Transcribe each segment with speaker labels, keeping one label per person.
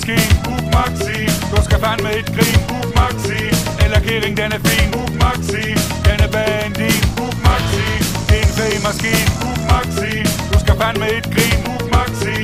Speaker 1: maskine, Bug Maxi. Du skal fandme et grin, Bug Maxi. Lakering den er fin, Bug Maxi. Den er bandin, Bug Maxi. En fed maskine, Bug Maxi. Du skal fandme et grin, Bug Maxi.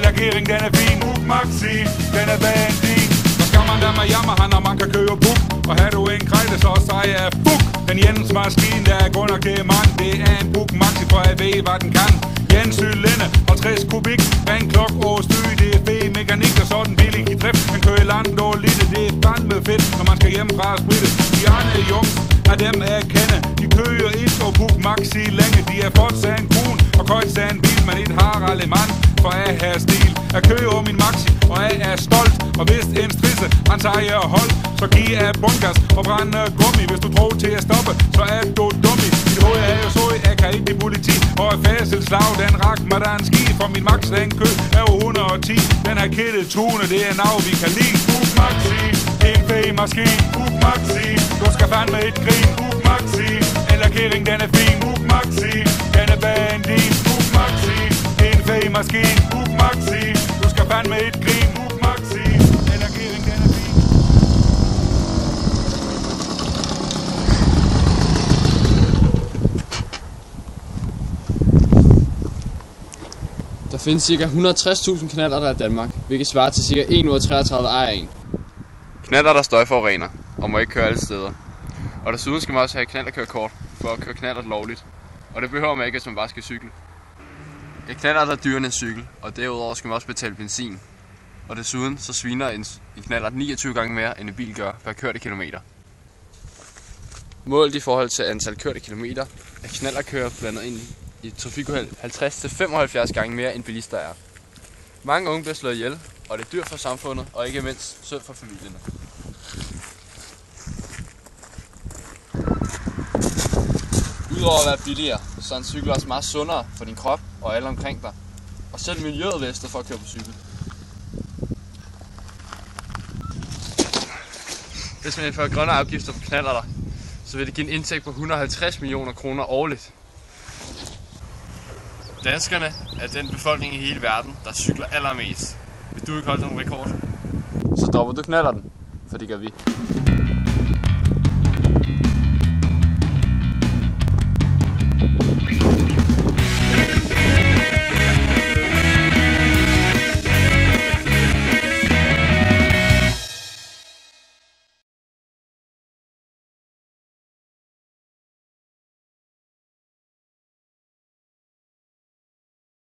Speaker 1: Lakering den er fin, Bug Maxi. Den er bandin. Så skal man da med Yamaha, når man kan køre Bug. Og har du en krejle, så sej af Bug. Den Jens maskine, der er grund og gemand. Det er en Bug Maxi, for jeg ved, hvad den kan. Jens cylinde, 50 kubik, ren klok og styr, det er fed mekanik og sådan billig i drift. Man kører i landet og lidt, det er fandme fedt, når man skal hjemmefra og spritte. De andre jungs af dem er kende, de kører ind og Bug Maxi længe. De er fortsat en kun og køjt en bil, men et Harald mand, for jeg har stil. Jeg kører min Maxi, og jeg er stolt, og hvis en strisse, han tager hold, så giv jeg bundgas og brænder gummi. Hvis du tror til at stoppe, så er du dummi. Mit hoved er jo så, jeg kan ikke blive politi, og færdselslag, den rak mig der en ski. For min Max, den kø er jo 110. Den her kittet tune, det er nav, vi kan lide. Bug Maxi, en fed maskine, Bug Maxi. Du skal fandme et grin, Bug Maxi. En lakering, den er fin, Bug Maxi. Den er bandin, Bug Maxi. En fed maskine, Bug Maxi. Du skal fandme et grin, Bug Maxi. En lakering, den er fin.
Speaker 2: Der findes ca. 160.000 knallerter i Danmark, hvilket svarer til ca. 1 ud af 33 ejer en.
Speaker 3: Knallerter støjforurener og må ikke køre alle steder. Og desuden skal man også have knallertkørekort for at køre knallert lovligt. Og det behøver man ikke, hvis man bare skal cykle. Et knallert er dyrere end en cykel, og derudover skal man også betale benzin. Og desuden så sviner en knallert 29 gange mere, end en bil gør per kørte kilometer. Målt i forhold til antal kørte kilometer er knallertkører blandet ind i et trafikuheld 50-75 gange mere end bilister er. Mange unge bliver slået ihjel, og det er dyrt for samfundet, og ikke mindst synd for familierne. Udover at være billigere, så er en cykel også meget sundere for din krop og alle omkring dig. Og selv miljøet væster for at køre på cykel. Hvis man indfører grønne afgifter på knallerter, så vil det give en indtægt på 150 millioner kroner årligt. Danskerne er den befolkning i hele verden, der cykler allermest. Vil du ikke holde den rekord? Så dropper du knallerten, for det gør vi.